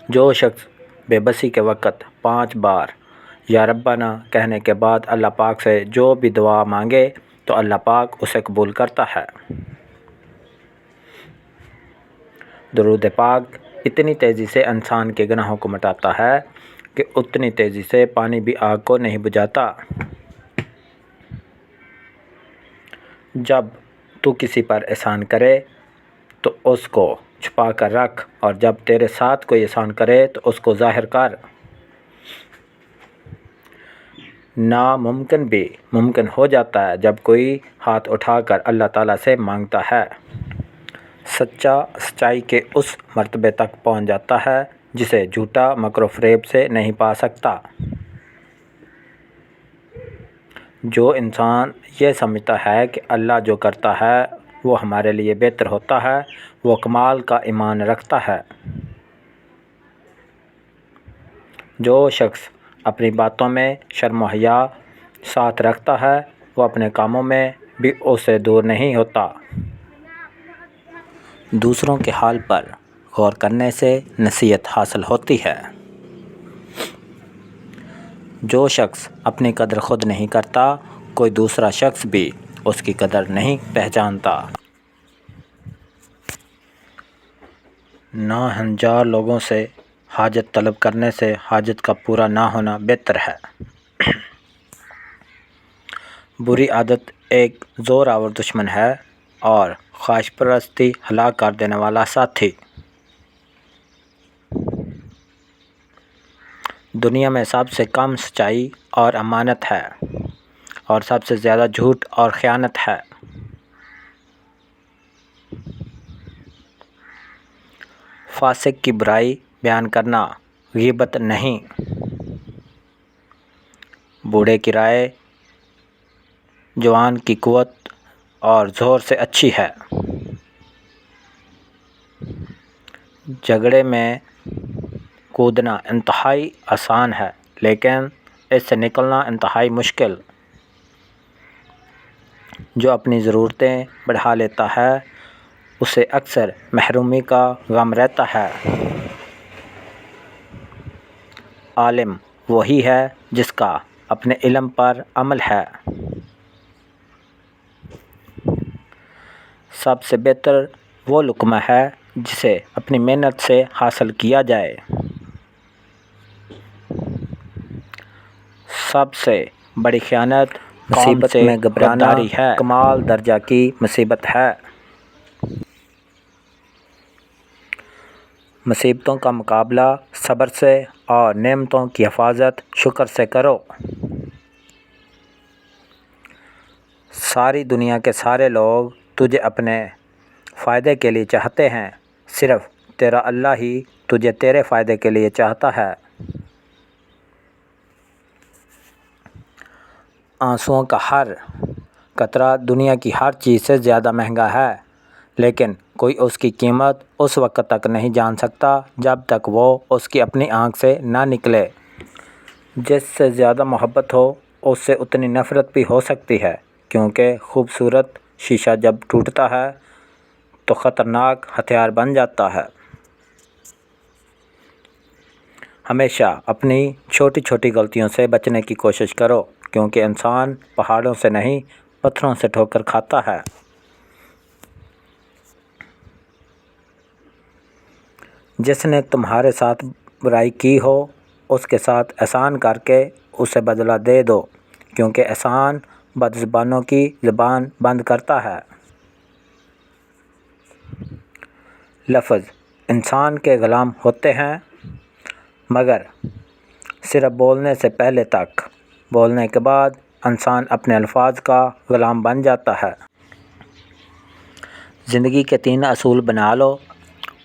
جو شخص بے بسی کے وقت 5 بار یا ربنا کہنے کے بعد اللہ پاک سے جو بھی دعا مانگے تو اللہ پاک اسے قبول کرتا ہے۔ درود پاک اتنی تیزی سے انسان کے گناہوں کو مٹاتا ہے کہ اتنی تیزی سے پانی بھی آگ کو نہیں بجھاتا۔ جب تو کسی پر احسان کرے تو اس کو چھپا کر رکھ، اور جب تیرے ساتھ کوئی احسان کرے تو اس کو ظاہر کر۔ ناممکن بھی ممکن ہو جاتا ہے جب کوئی ہاتھ اٹھا کر اللہ تعالیٰ سے مانگتا ہے۔ سچا سچائی کے اس مرتبے تک پہنچ جاتا ہے جسے جھوٹا مکر و فریب سے نہیں پا سکتا۔ جو انسان یہ سمجھتا ہے کہ اللہ جو کرتا ہے وہ ہمارے لیے بہتر ہوتا ہے، وہ کمال کا ایمان رکھتا ہے۔ جو شخص اپنی باتوں میں شرم و حیا ساتھ رکھتا ہے وہ اپنے کاموں میں بھی اس سے دور نہیں ہوتا۔ دوسروں کے حال پر غور کرنے سے نصیحت حاصل ہوتی ہے۔ جو شخص اپنی قدر خود نہیں کرتا کوئی دوسرا شخص بھی اس کی قدر نہیں پہچانتا۔ ناہنجار لوگوں سے حاجت طلب کرنے سے حاجت کا پورا نہ ہونا بہتر ہے۔ بری عادت ایک زور آور دشمن ہے اور خواہش پرستی ہلاک کر دینے والا ساتھی۔ دنیا میں سب سے کم سچائی اور امانت ہے اور سب سے زیادہ جھوٹ اور خیانت ہے۔ فاسق کی برائی بیان کرنا غیبت نہیں۔ بوڑھے کی رائے جوان کی قوت اور زور سے اچھی ہے۔ جھگڑے میں کودنا انتہائی آسان ہے لیکن اس سے نکلنا انتہائی مشکل۔ جو اپنی ضرورتیں بڑھا لیتا ہے اسے اکثر محرومی کا غم رہتا ہے۔ عالم وہی ہے جس کا اپنے علم پر عمل ہے۔ سب سے بہتر وہ لقمہ ہے جسے اپنی محنت سے حاصل کیا جائے۔ سب سے بڑی خیانت مصیبت میں گھبرانا ہے، کمال درجہ کی مصیبت ہے۔ مصیبتوں کا مقابلہ صبر سے اور نعمتوں کی حفاظت شکر سے کرو۔ ساری دنیا کے سارے لوگ تجھے اپنے فائدے کے لیے چاہتے ہیں، صرف تیرا اللہ ہی تجھے تیرے فائدے کے لیے چاہتا ہے۔ آنسوؤں کا ہر قطرہ دنیا کی ہر چیز سے زیادہ مہنگا ہے، لیکن کوئی اس کی قیمت اس وقت تک نہیں جان سکتا جب تک وہ اس کی اپنی آنکھ سے نہ نکلے۔ جس سے زیادہ محبت ہو اس سے اتنی نفرت بھی ہو سکتی ہے، کیونکہ خوبصورت شیشہ جب ٹوٹتا ہے تو خطرناک ہتھیار بن جاتا ہے۔ ہمیشہ اپنی چھوٹی چھوٹی غلطیوں سے بچنے کی کوشش کرو، کیونکہ انسان پہاڑوں سے نہیں پتھروں سے ٹھوکر کھاتا ہے۔ جس نے تمہارے ساتھ برائی کی ہو اس کے ساتھ احسان کر کے اسے بدلہ دے دو، کیونکہ احسان بد زبانوں کی زبان بند کرتا ہے۔ لفظ انسان کے غلام ہوتے ہیں، مگر صرف بولنے سے پہلے تک، بولنے کے بعد انسان اپنے الفاظ کا غلام بن جاتا ہے۔ زندگی کے 3 اصول بنا لو۔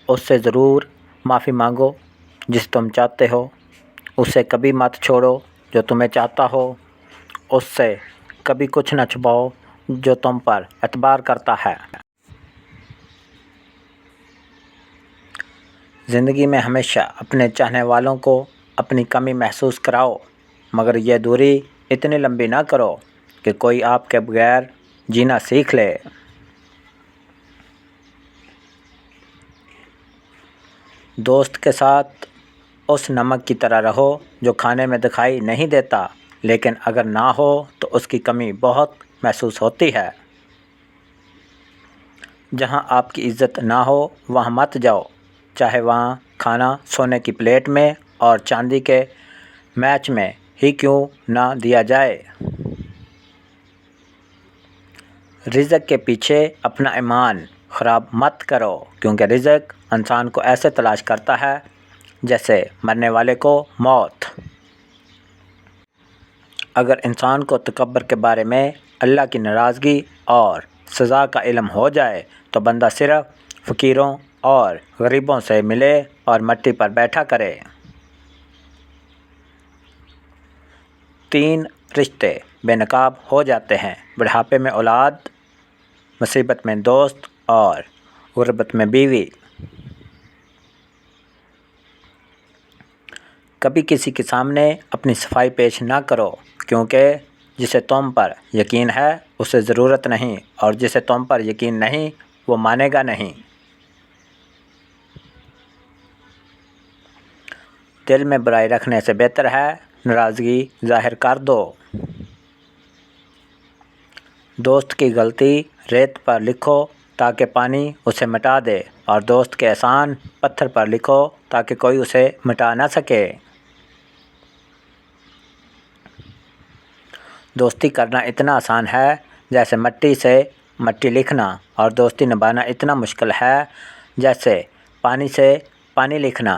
اس سے ضرور معافی مانگو جسے تم چاہتے ہو، اس سے کبھی مت چھوڑو جو تمہیں چاہتا ہو، اس سے کبھی کچھ نہ چھپاؤ جو تم پر اعتبار کرتا ہے۔ زندگی میں ہمیشہ اپنے چاہنے والوں کو اپنی کمی محسوس کراؤ، مگر یہ دوری اتنی لمبی نہ کرو کہ کوئی آپ کے بغیر جینا سیکھ لے۔ دوست کے ساتھ اس نمک کی طرح رہو جو کھانے میں دکھائی نہیں دیتا، لیکن اگر نہ ہو تو اس کی کمی بہت محسوس ہوتی ہے۔ جہاں آپ کی عزت نہ ہو وہاں مت جاؤ، چاہے وہاں کھانا سونے کی پلیٹ میں اور چاندی کے میچ میں ہی کیوں نہ دیا جائے۔ رزق کے پیچھے اپنا ایمان خراب مت کرو، کیونکہ رزق انسان کو ایسے تلاش کرتا ہے جیسے مرنے والے کو موت۔ اگر انسان کو تکبر کے بارے میں اللہ کی ناراضگی اور سزا کا علم ہو جائے تو بندہ صرف فقیروں اور غریبوں سے ملے اور مٹی پر بیٹھا کرے۔ 3 رشتے بے نقاب ہو جاتے ہیں: بڑھاپے میں اولاد، مصیبت میں دوست اور غربت میں بیوی۔ کبھی کسی کے سامنے اپنی صفائی پیش نہ کرو، کیونکہ جسے تم پر یقین ہے اسے ضرورت نہیں، اور جسے تم پر یقین نہیں وہ مانے گا نہیں۔ دل میں برائی رکھنے سے بہتر ہے ناراضگی ظاہر کر دو۔ دوست کی غلطی ریت پر لکھو تاکہ پانی اسے مٹا دے، اور دوست کے احسان پتھر پر لکھو تاکہ کوئی اسے مٹا نہ سکے۔ دوستی کرنا اتنا آسان ہے جیسے مٹی سے مٹی لکھنا، اور دوستی نبھانا اتنا مشکل ہے جیسے پانی سے پانی لکھنا۔